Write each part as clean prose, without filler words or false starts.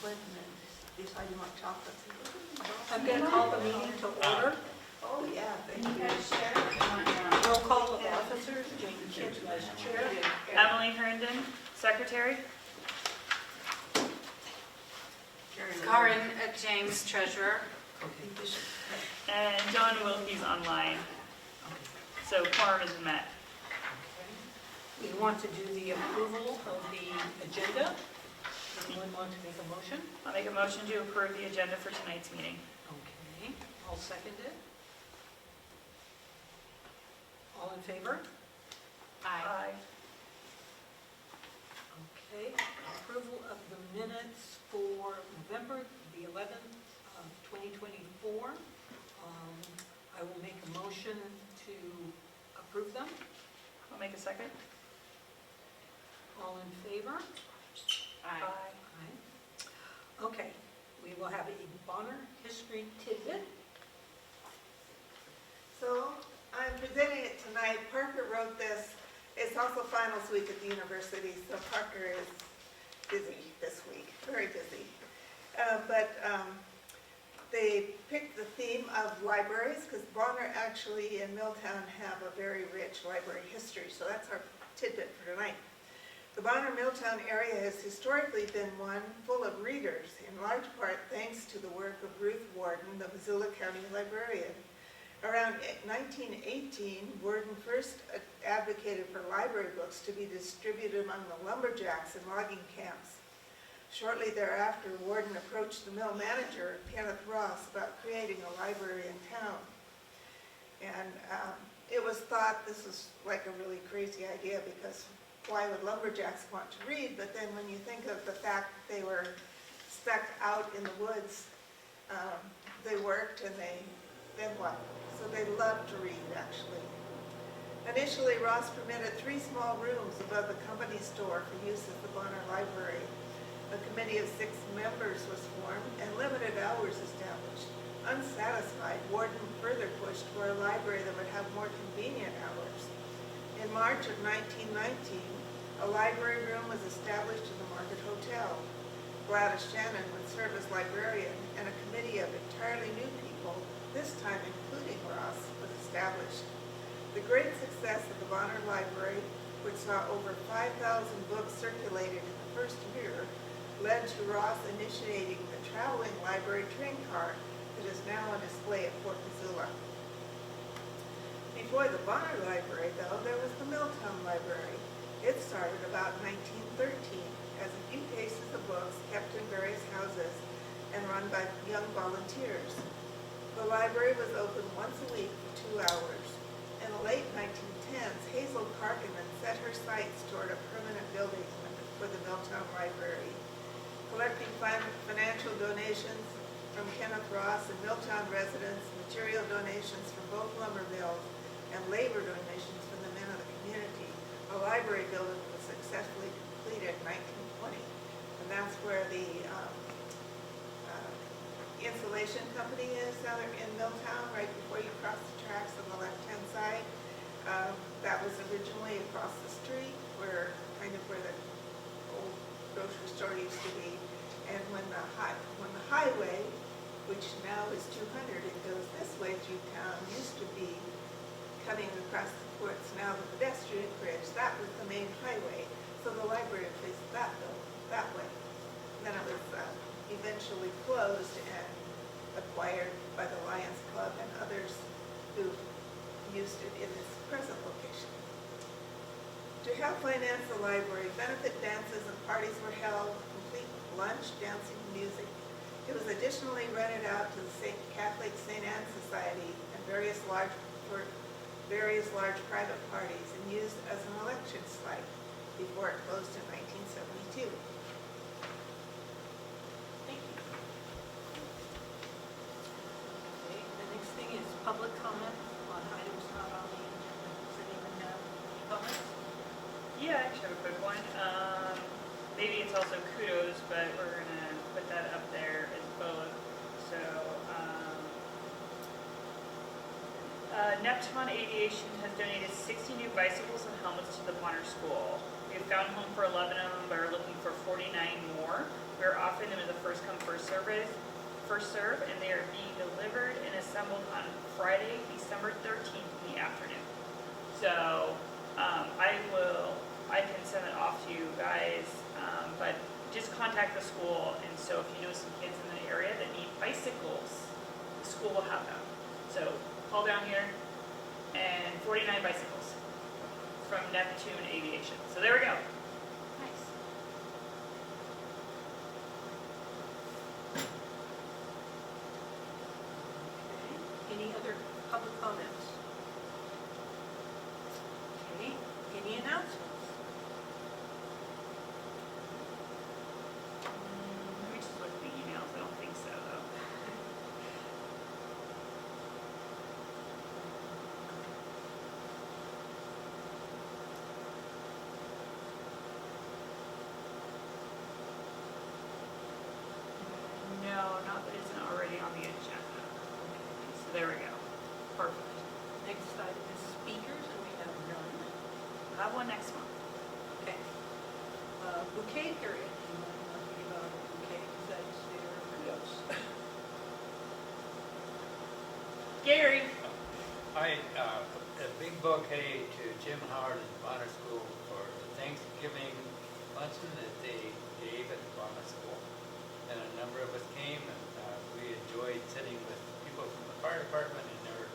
chocolate and then decide you want chocolate. I'm going to call the meeting to order. Oh, yeah, thank You you. guys share it on, Roll call of officers, Jane Kidd, Vice Chair. Emily Herndon, Secretary. Karen James, Treasurer. And John Wilkie's online. So quorum is met. We want to do the approval of the agenda. Anyone want to make a motion? I'll make a motion to approve the agenda for tonight's meeting. Okay, I'll second it. All in favor? Aye. Okay, approval of the minutes for November the 11th, 2024. I will make a motion to approve them. I'll make a second. All in favor? Aye. Aye. Okay, we will have a Bonner history tidbit. So I'm presenting it tonight. Parker wrote this. It's also finals week at the university, so Parker is busy this week, very busy. They picked the theme of libraries because Bonner actually in Milltown have a very rich library history, so that's our tidbit for tonight. The Bonner Milltown area has historically been one full of readers, in large part thanks to the work of Ruth Warden, the Missoula County librarian. Around 1918, Warden first advocated for library books to be distributed among the lumberjacks in logging camps. Shortly thereafter, Warden approached the mill manager, Kenneth Ross, about creating a library in town. And it was thought this was like a really crazy idea because why would lumberjacks want to read? But then when you think of the fact that they were stuck out in the woods, they worked and then what? So they loved to read, actually. Initially, Ross permitted 3 small rooms above the company store for use as the Bonner Library. A committee of 6 members was formed and limited hours established. Unsatisfied, Warden further pushed for a library that would have more convenient hours. In March of 1919, a library room was established in the Market Hotel. Gladys Shannon would serve as librarian, and a committee of entirely new people, this time including Ross, was established. The great success of the Bonner Library, which saw over 5,000 books circulated in the first year, led to Ross initiating the traveling library train car that is now on display at Fort Missoula. Before the Bonner Library, though, there was the Milltown Library. It started about 1913 as a few cases of books kept in various houses and run by young volunteers. The library was open once a week for 2 hours. In the late 1910s, Hazel Carkinen set her sights toward a permanent building for the Milltown Library. Collecting financial donations from Kenneth Ross and Milltown residents, material donations from both lumber mills, and labor donations from the men of the community, a library building was successfully completed in 1920. And that's where the insulation company is down there in Milltown, right before you cross the tracks on the left-hand side. That was originally across the street, where the old grocery store used to be. And when the highway, which now is 200, it goes this way through town, used to be coming across the courts, now the pedestrian bridge, that was the main highway. So the library faced that way. And then it was eventually closed and acquired by the Lions Club and others who used it in its present location. To help finance the library, benefit dances and parties were held, complete with lunch, dancing, and music. It was additionally rented out to the Catholic St. Anne Society and various large private parties and used as an election site before it closed in 1972. Thank you. Okay, the next thing is public comment on items not on the agenda. Does anyone have any comments? Yeah, I actually have a quick one. Maybe it's also kudos, but we're going to put that up there as both. So, Neptune Aviation has donated 60 new bicycles and helmets to the Bonner School. We have found a home for 11 of them, but are looking for 49 more. We're offering them as a first come, first serve, and they are being delivered and assembled on Friday, December 13th in the afternoon. So, I can send it off to you guys, but just contact the school, and so if you know some kids in the area that need bicycles, the school will have them. So, call down here, and 49 bicycles from Neptune Aviation. So there we go. Nice. Okay. Any other public comments? Okay, any announcements? Let me just look at the emails. I don't think so, though. No, not that isn't already on the agenda. So there we go. Perfect. Next item is speakers, and we have none. I'll have one next month. Okay. Bouquet period. You might want to give out a bouquet besides their kudos. Gary. A big bouquet to Jim Howard and the Bonner School for the Thanksgiving luncheon that they gave at the Bonner School. And a number of us came, and we enjoyed sitting with people from the fire department, and there were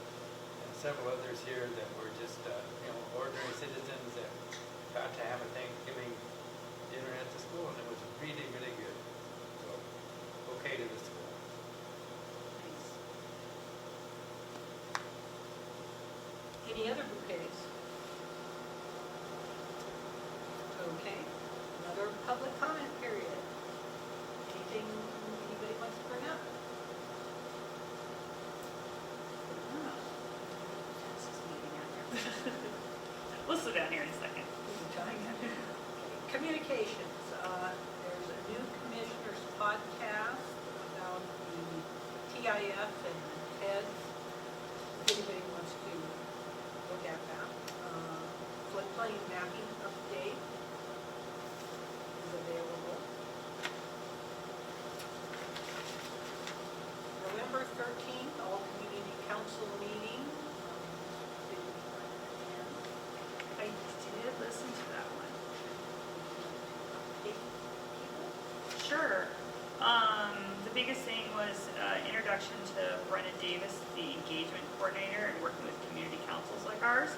several others here that were just, ordinary citizens that got to have a Thanksgiving dinner at the school, and it was really, really good. So, bouquet to the school. Any other bouquets? Okay, another public comment period. Anything anybody wants to bring up? We'll sit down here in a second. Communications, there's a new commissioner's podcast about the TIF and TEDS. If anybody wants to look at that. Floodplain mapping update is available. November 13th, all community council meeting. I did listen to that one. Sure. The biggest thing was introduction to Brenna Davis, the engagement coordinator, and working with community councils like ours.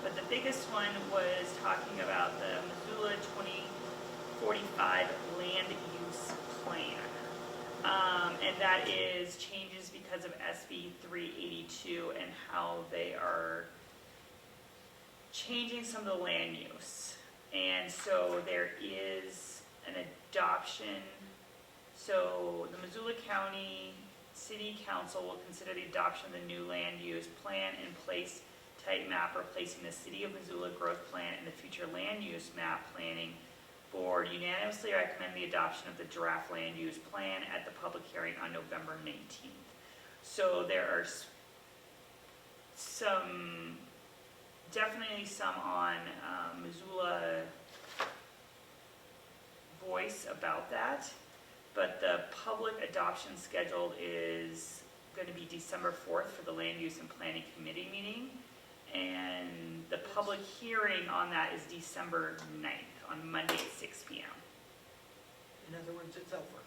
But the biggest one was talking about the Missoula 2045 land use plan. And that is changes because of SB 382 and how they are changing some of the land use. And so there is an adoption. So the Missoula County City Council will consider the adoption of the new land use plan in place type map replacing the City of Missoula growth plan and the future land use map planning board unanimously recommend the adoption of the draft land use plan at the public hearing on November 19th. So there are definitely some on Missoula voice about that, but the public adoption scheduled is going to be December 4th for the Land Use and Planning Committee meeting, and the public hearing on that is December 9th, on Monday at 6 p.m. In other words, it's over.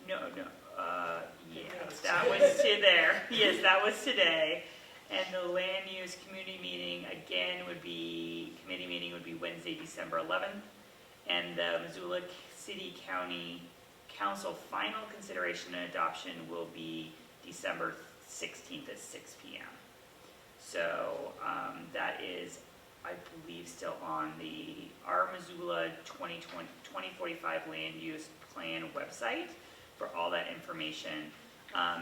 Yes, that was there. Yes, that was today. And the land use community meeting, again, committee meeting would be Wednesday, December 11th. And the Missoula City County Council final consideration and adoption will be December 16th at 6 p.m. So that is, I believe, still on our Missoula 2045 land use plan website for all that information.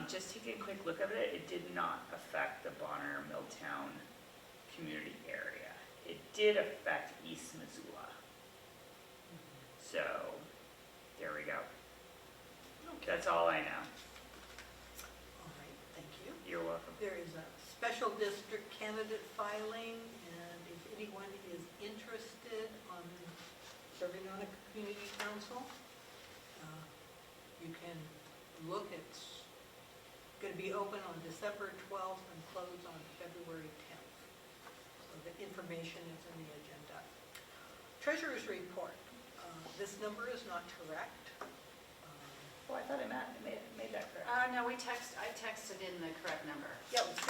Just taking a quick look at it, it did not affect the Bonner Milltown community area. It did affect East Missoula. So, there we go. Okay. That's all I know. All right, thank you. You're welcome. There is a special district candidate filing, and if anyone is interested on serving on a community council. You can look, it's going to be open on December 12th and close on February 10th. So the information is in the agenda. Treasurer's report. This number is not correct. Oh, I thought I made that correct. No, I texted in the correct number. Yeah, it was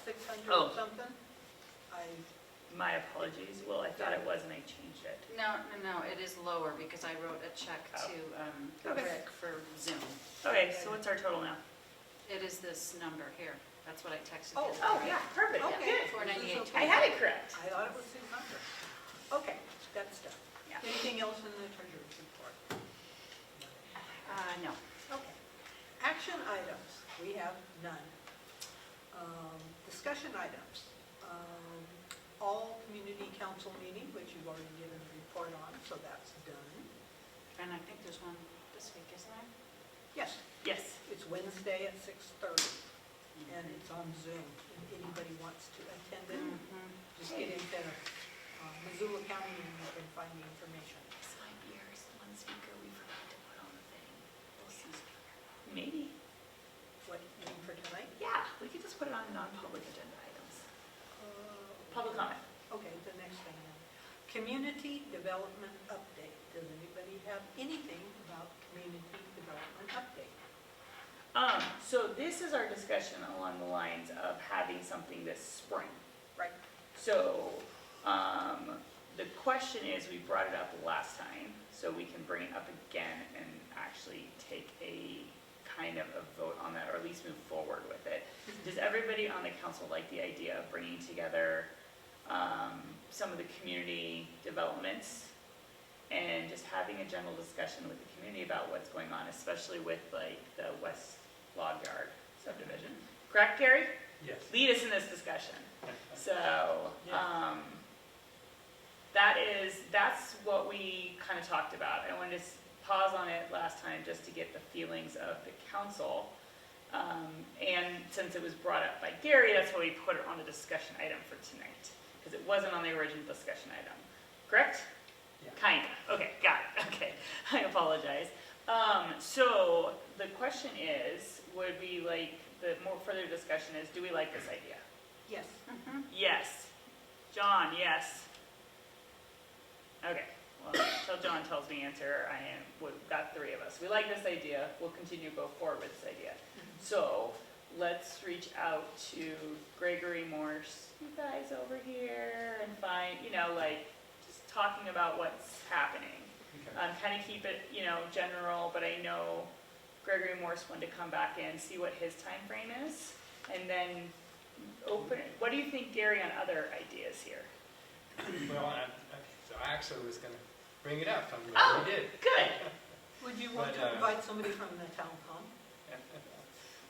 600 Oh. something. My apologies. Well, I thought it was and I changed it. No, it is lower because I wrote a check to Okay. Rick for Zoom. Okay, so what's our total now? It is this number here. That's what I texted Oh, in. Oh, yeah, perfect. Okay. Good. 498. I had it correct. I thought it was 600. Okay, that's done. Yeah. Anything else in the treasurer's report? No. Okay. Action items, we have none. Discussion items. All community council meeting, which you've already given a report on, so that's done. And I think there's one this week, isn't there? Yes, Yes. it's Wednesday at 6:30, and it's on Zoom. If anybody wants to attend it, just get into Missoula County and you can find the information. This might be our one speaker we forgot to put on the thing. We'll see. Maybe. What, you mean for tonight? Yeah, we could just put it on non-public agenda items. Public comment. Okay, the next thing then. Community development update. Does anybody have anything about community development update? So this is our discussion along the lines of having something this spring. Right. So, the question is, we brought it up last time, so we can bring it up again and actually take a kind of a vote on that, or at least move forward with it. Does everybody on the council like the idea of bringing together some of the community developments and just having a general discussion with the community about what's going on, especially with like the West Log Yard subdivision? Correct, Gary? Yes. Lead us in this discussion. So, Yeah. that's what we kind of talked about. I wanted to pause on it last time just to get the feelings of the council. And since it was brought up by Gary, that's why we put it on the discussion item for tonight, because it wasn't on the original discussion item. Correct? Yeah. Kinda. Okay, got it. Okay, I apologize. So the question is, would we like, the more further discussion is, do we like this idea? Yes. Yes. John, yes. Okay, well, until John tells me answer, we've got three of us. We like this idea, we'll continue to go forward with this idea. So, let's reach out to Gregory Morse, you guys over here, and find, just talking about what's happening. Okay. Kind of keep it, general, but I know Gregory Morse wanted to come back in, see what his time frame is, and then open it. What do you think, Gary, on other ideas here? Well, so I actually was going to bring it up. I'm Oh. glad we did. Good. Would you want But, to invite somebody from the town pump?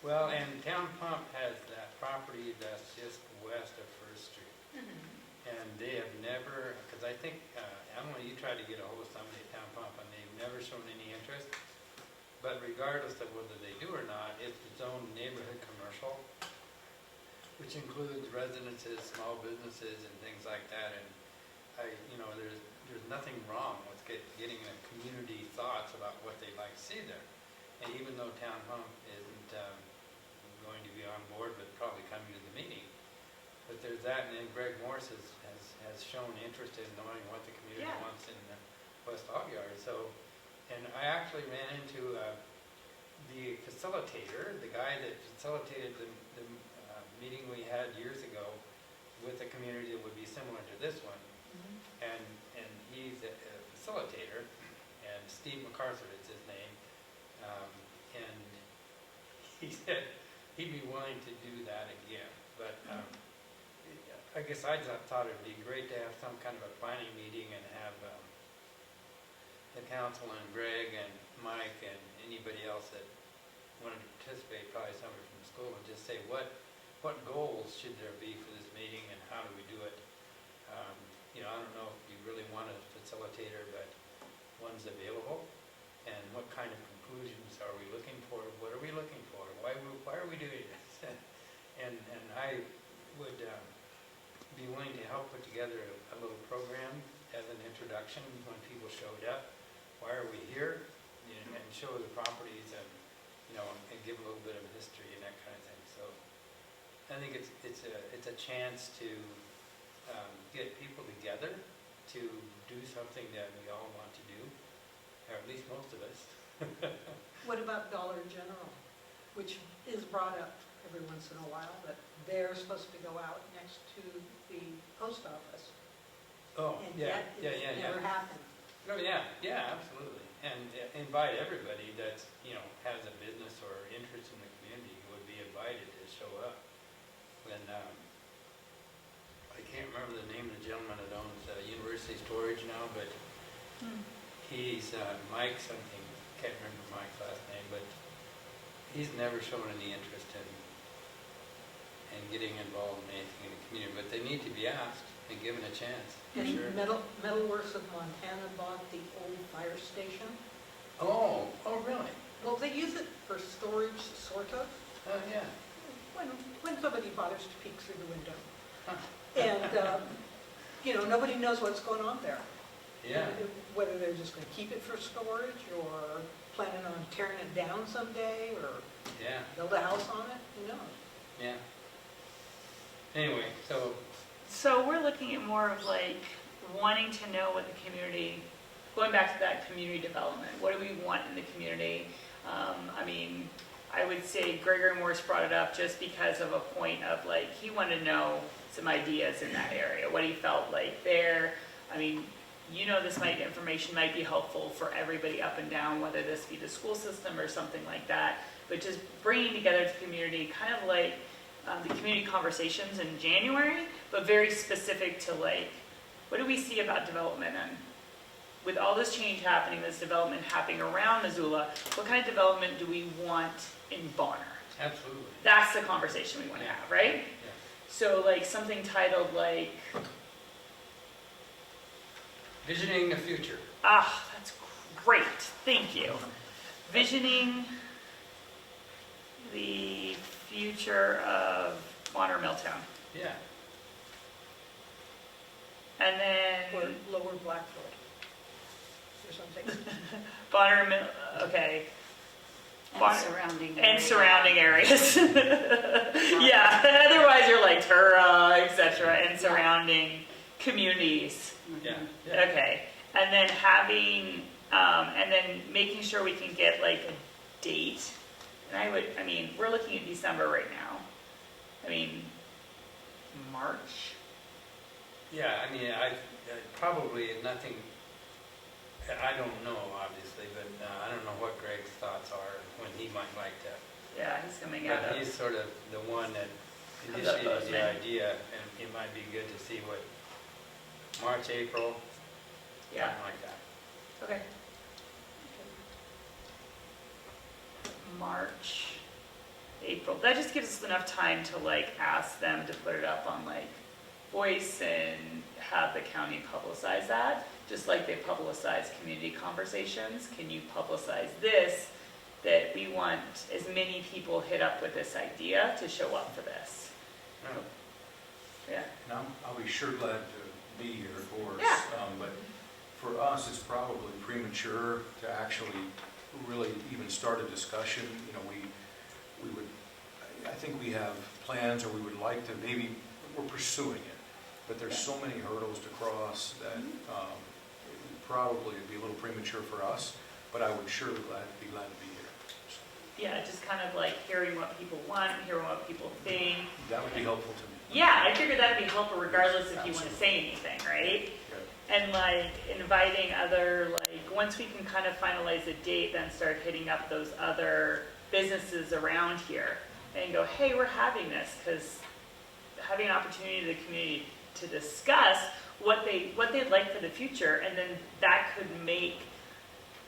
Well, and Town Pump has that property that's just west of First Street. And they have never, because I think, I don't know, you tried to get a hold of somebody at Town Pump and they've never shown any interest. But regardless of whether they do or not, it's its own neighborhood commercial, which includes residences, small businesses and things like that. And there's nothing wrong with getting a community thoughts about what they'd like to see there. And even though Town Pump isn't going to be on board with probably coming to the meeting, but there's that, and then Greg Morse has shown interest in knowing what the community Yeah. wants in the West Hog Yard. So, and I actually ran into the facilitator, the guy that facilitated the meeting we had years ago with a community that would be similar to this one. And he's a facilitator, and Steve MacArthur is his name. And he said he'd be willing to do that again. But I guess I thought it'd be great to have some kind of a planning meeting and have the council and Greg and Mike and anybody else that wanted to participate, probably somebody from school, and just say what goals should there be for this meeting and how do we do it? I don't know if you really want a facilitator, but one's available, and what kind of conclusions are we looking for? What are we looking for? Why are we doing this? And I would be willing to help put together a little program as an introduction when people showed up. Why are we here? And show the properties and, and give a little bit of history and that kind of thing. So I think it's a chance to get people together to do something that we all want to do, or at least most of us. What about Dollar General, which is brought up every once in a while, that they're supposed to go out next to the post office? Oh, And yeah, yet it's never happened. Oh, yeah, absolutely. And invite everybody that's, has a business or interest in the community would be invited to show up. When, I can't remember the name of the gentleman that owns University Storage now, but he's Mike something, can't remember Mike's last name, but he's never shown any interest in getting involved in anything in the community, but they need to be asked and given a chance, for And sure. Metalworks of Montana bought the old fire station. Oh, really? Well, they use it for storage, sort of, Oh, yeah. when somebody bothers to peek through the window. Huh. And, nobody knows what's going on there. Yeah, Whether they're just going to keep it for storage or planning on tearing it down someday or yeah, build a house on it, who knows? yeah. Anyway, so, So we're looking at more of like wanting to know what the community, going back to that community development, what do we want in the community? I would say Gregory Morse brought it up just because of a point of like, he wanted to know some ideas in that area, what he felt like there. This information might be helpful for everybody up and down, whether this be the school system or something like that, but just bringing together the community, kind of like the community conversations in January, but very specific to like, what do we see about development? And with all this change happening, this development happening around Missoula, what kind of development do we want in Bonner? absolutely. That's the conversation we want to have, right? Yeah. So like something titled like, Visioning the future. that's great, thank you. Visioning the future of Bonner Milltown. Yeah, And Or then Lower Blackfoot or something. Bonner, okay. And Bonner- surrounding. And area. surrounding areas. Yeah, otherwise you're like Tura, etc., and surrounding communities. yeah, Mhm. yeah. Okay, and then having, and then making sure we can get like a date. And we're looking at December right now. March? Yeah, I probably nothing, I don't know, obviously, but I don't know what Greg's thoughts are when he might like to. Yeah, he's coming out But of, he's sort of the one that Comes up initiated those, the man. idea, and it might be good to see what, March, April, yeah, something like that. okay. March, April. That just gives us enough time to like ask them to put it up on like Voice and have the county publicize that, just like they publicize community conversations. Can you publicize this, that we want as many people hit up with this idea to show up for this? Oh, Yeah, And I'll be sure glad to be here for us. Yeah. But for us, it's probably premature to actually really even start a discussion. We would, I think we have plans, or we would like to, maybe, we're pursuing it. But there's so many hurdles to cross that probably it'd be a little premature for us, but I would surely be glad to be here. yeah, just kind of like hearing what people want, hearing what people think. That would be helpful to me. Yeah, I figured that'd be helpful regardless if you want to say anything, right? And like inviting other, like, once we can kind of finalize a date, then start hitting up those other businesses around here and go, hey, we're having this, because having an opportunity to the community to discuss what they'd like for the future, and then that could make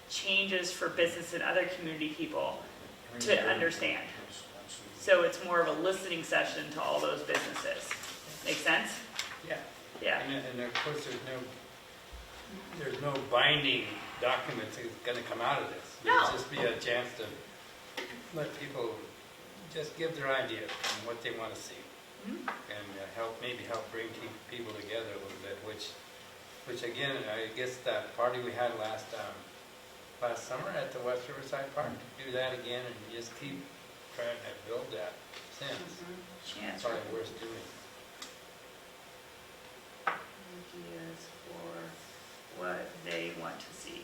changes for business and other community people to understand. Yes, absolutely. So it's more of a listening session to all those businesses. Make sense? Yeah, Yeah. and of course, there's no binding document that's gonna come out of this. No. It'll just be a chance to let people just give their idea on what they wanna see. Mhm. And maybe help bring people together a little bit, which which again, I guess that party we had last summer at the West Riverside Park, to do that again and just keep trying to build that since. Chance Probably worth doing. ideas for what they want to see.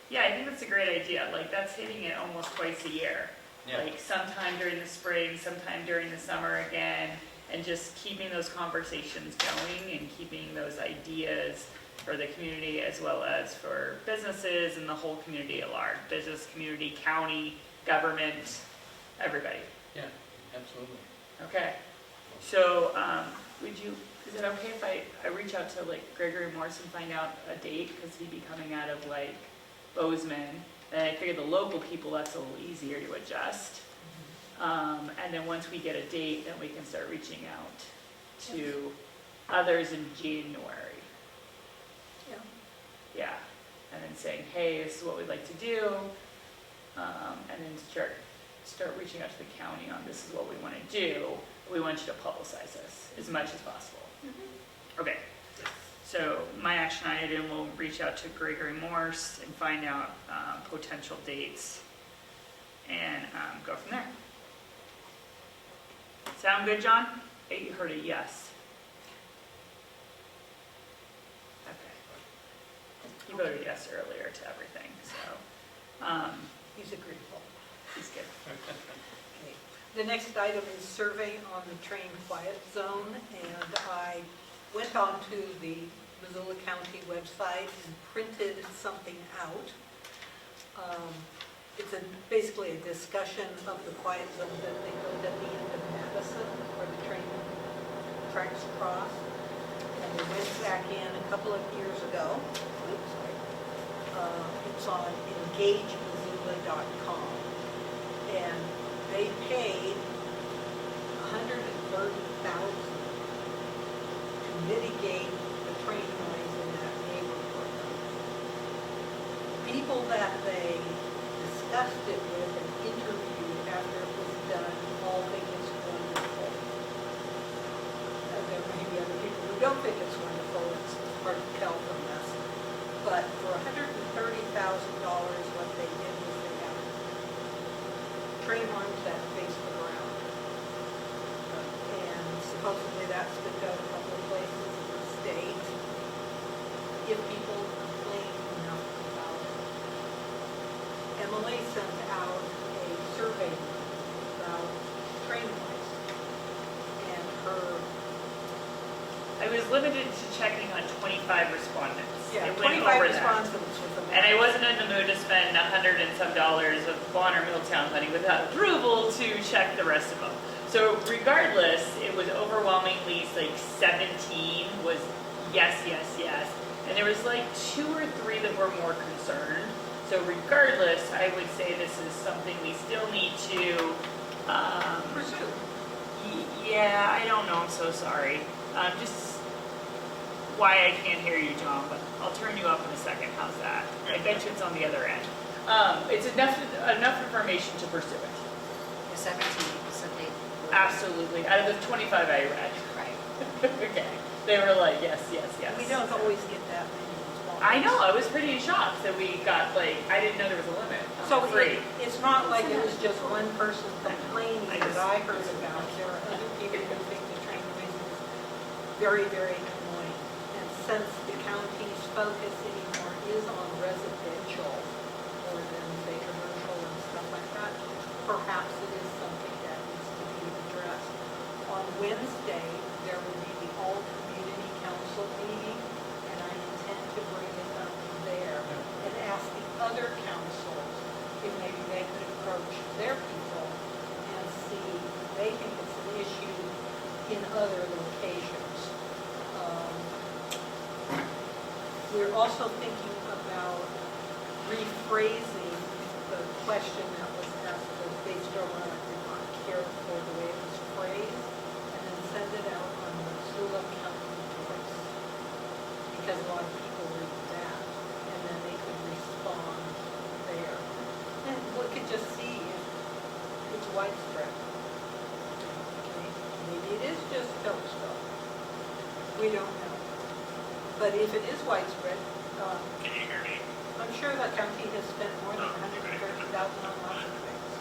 Yeah, I think that's a great idea. Like, that's hitting it almost twice a year. Yeah, Like sometime during the spring, sometime during the summer again, and just keeping those conversations going and keeping those ideas for the community as well as for businesses and the whole community at large. Business, community, county, government, everybody. yeah, absolutely. Okay. So, is it okay if I reach out to like Gregory Morse and find out a date? Because he'd be coming out of like Bozeman. And I figured the local people, that's a little easier to adjust. And then once we get a date, then we can start reaching out to others in January. Yeah. Yeah. And then saying, hey, this is what we'd like to do. And then start reaching out to the county on this is what we want to do. We want you to publicize this as much as possible. Okay. So my action item will reach out to Gregory Morse and find out potential dates and go from there. Sound good, John? You heard a yes. Okay. He voted yes earlier to everything, so He's agreeable. he's good. Okay. The next item is survey on the train quiet zone, and I went onto the Missoula County website and printed something out. It's basically a discussion of the quiet zone that they built at the end of Madison, where the train tracks cross. And they went back in a couple of years ago. Oops, sorry. It's on engagemissoula.com. And they paid $130,000 to mitigate the train noise in that neighborhood. People that they discussed it with and interviewed after it was done all think it's wonderful. There may be other people who don't think it's wonderful, it's hard to tell from this. But for $130,000, what they did was they got train arms that face the ground. And supposedly that's been done a couple of places in the state. If people complain enough about it. Emily sent out a survey about train noise. And her, I was limited to checking on 25 respondents. yeah, It went 25 over that. respondents was a And I wasn't in the mood to spend $100 and some of Bonner Milltown money without approval to check the rest of them. So regardless, it was overwhelmingly like 17 was yes, yes, yes. And there was like 2 or 3 that were more concerned. So regardless, I would say this is something we still need to, pursue. yeah, I don't know, I'm so sorry. Just why I can't hear you, John, but I'll turn you up in a second. How's that? I bet you it's on the other end. It's enough information to pursue it. The 17, so they. Absolutely. Out of the 25 I read. Right. Okay. They were like, yes, yes, yes. We don't always get that many responses. I know, I was pretty shocked that we got like, I didn't know there was a limit. So Free. it's not like it was just one person complaining I that just- I heard about. There are other people who think the train noise is very, very annoying. And since the county's focus anymore is on residential more than say commercial and stuff like that, perhaps it is something that needs to be addressed. On Wednesday, there will be the all-community council meeting, and I intend to bring it up there and ask the other councils if maybe they could approach their people and see if they think it's an issue in other locations. We're also thinking about rephrasing the question that was asked of based on I did not care for the way it was phrased, and then send it out on the Missoula County Voice. Because a lot of people read that, and then they could respond there. And we could just see if it's widespread. Okay, maybe it is just Phillipsville. We don't know. But if it is widespread, Can you hear me? I'm sure the county has spent more than $130,000 on lots of things.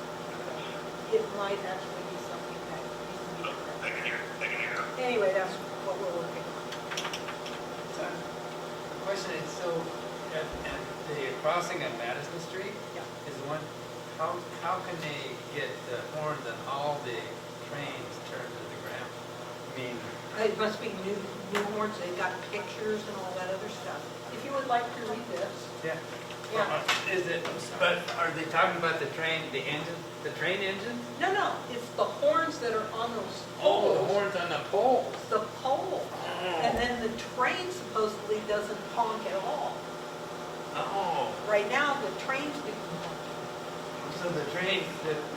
It might actually be something that needs to be addressed. I can hear. Anyway, that's what we're working on. So, the question is, so, at the crossing of Madison Street Yeah. is one, how can they get the horns on all the trains turned to the ground? I mean, It must be new horns, they've got pictures and all that other stuff. If you would like to read this. yeah. Yeah. Is it, but are they talking about the train engine? No, it's the horns that are on those Oh, the poles. horns on the poles. The pole. And then the train supposedly doesn't honk at all. Oh, Right now, the trains do honk. so the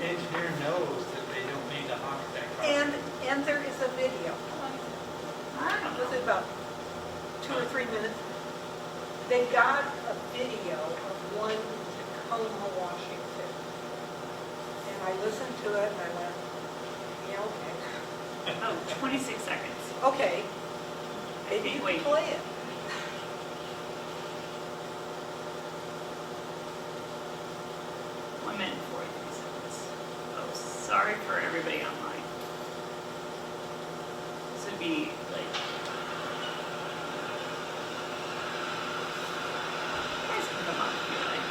engineer knows that they don't need to honk that crossing. And there is a video. Was it about 2 or 3 minutes? They got a video of one in Tacoma, Washington. And I listened to it and I went, yeah, okay. Oh, 26 seconds. Okay, maybe you can Wait. play it. 1 minute and 43 seconds. Oh, sorry for everybody online. This would be like. You guys can come up if you like.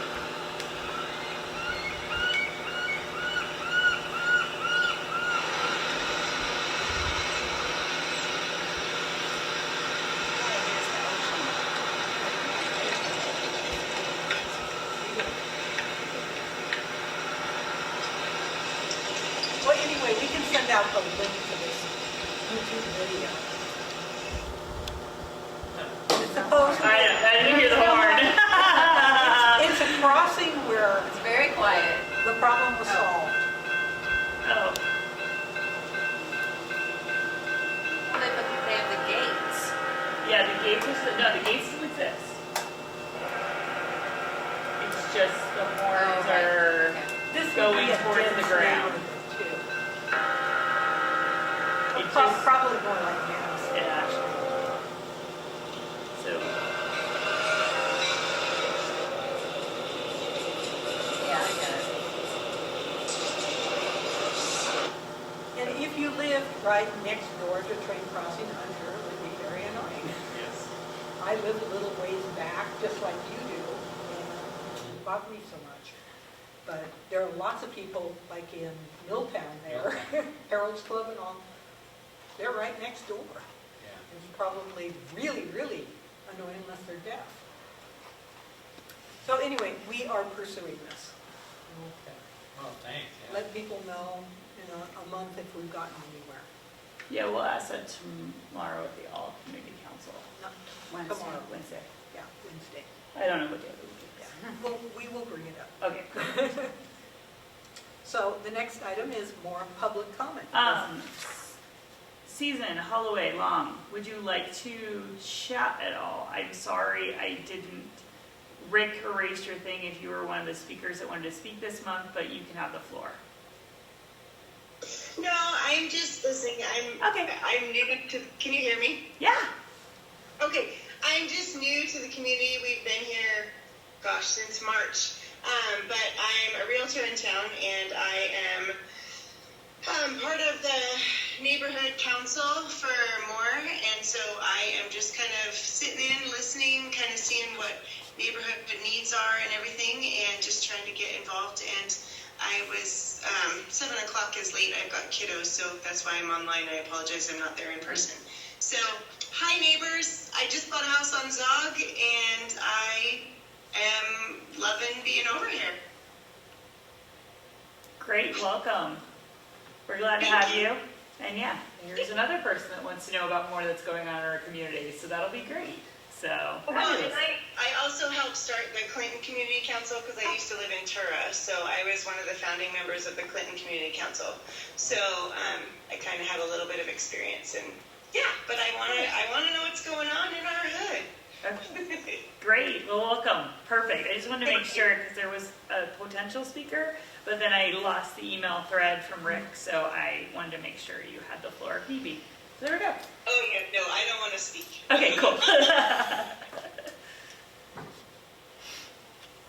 Well, anyway, we can send out the link to this YouTube video. It's supposed to I didn't hear the horn. It's a crossing where It's very quiet. the problem was solved. Oh, They have the gates. yeah, the gates still exist. It's just the horns okay. are Okay. This would going be a towards the dense ground. neighborhood, too. It Pro- just- Probably more like Madison. Yeah, actually. So, Yeah, I get it. And if you lived right next door to a train crossing, I'm sure it would be very annoying. Yes. I live a little ways back, just like you do, and it bothered me so much. But there are lots of people, like in Milltown there, Harold's Club and all, they're right next door. Yeah. It's probably really, really annoying unless they're deaf. So anyway, we are pursuing this. Okay. Well, thanks, yeah. Let people know in a month if we've gotten anywhere. yeah, we'll ask that tomorrow at the All Community Council. Not Wednesday. tomorrow, Wednesday. yeah, Wednesday. I don't know what the other week is. Yeah. Well, we will bring it up. Okay, cool. So the next item is more public comment. Season, Holloway, Long, would you like to chat at all? I'm sorry I didn't, Rick erased your thing if you were one of the speakers that wanted to speak this month, but you can have the floor. No, I'm just listening. Okay. I'm new to. Can you hear me? Yeah. Okay. I'm just new to the community. We've been here, gosh, since March. But I'm a realtor in town, and I am part of the neighborhood council for more. And so I am just kind of sitting in, listening, kind of seeing what neighborhood needs are and everything, and just trying to get involved. And I was 7 o'clock is late. I've got kiddos, so that's why I'm online. I apologize. I'm not there in person. So, hi neighbors. I just bought a house on Zog, and I am loving being over here. Great, welcome. We're glad to Thank have you. you. And yeah, here's another person that wants to know about more that's going on in our community, so that'll be great. So, Well, fabulous. and I also helped start the Clinton Community Council because I used to live in Tura, so I was one of the founding members of the Clinton Community Council. So I kind of have a little bit of experience, and yeah, but I want to know what's going on in our hood. Okay. Great, well, welcome. Perfect. I just wanted to make Thank you. sure because there was a potential speaker, but then I lost the email thread from Rick, so I wanted to make sure you had the floor if need be. So there we go. Oh yeah, no, I don't want to speak. Okay, cool.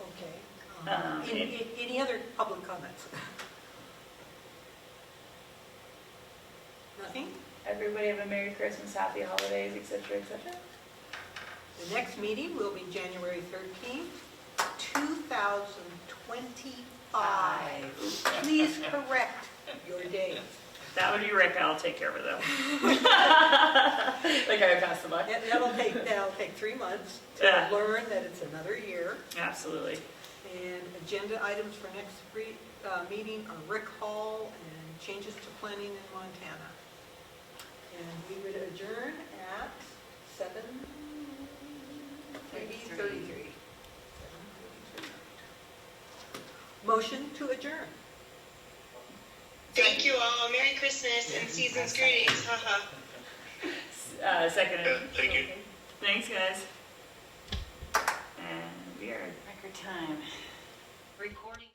Okay. Um, Any other public comments? Nothing? Everybody have a Merry Christmas, Happy Holidays, etc., etc. The next meeting will be January 13th, 2025. Please correct your date. That would be Rick, I'll take care of it though. Like I passed the buck. That'll take 3 months to Yeah. learn that it's another year. Absolutely. And agenda items for next meeting are Rick Hall and changes to planning in Montana. And we would adjourn at 7:33. Motion to adjourn. Thank you all. Merry Christmas and season's greetings. Haha. Seconded. Thank you. Thanks, guys. And we are at record time. Recording.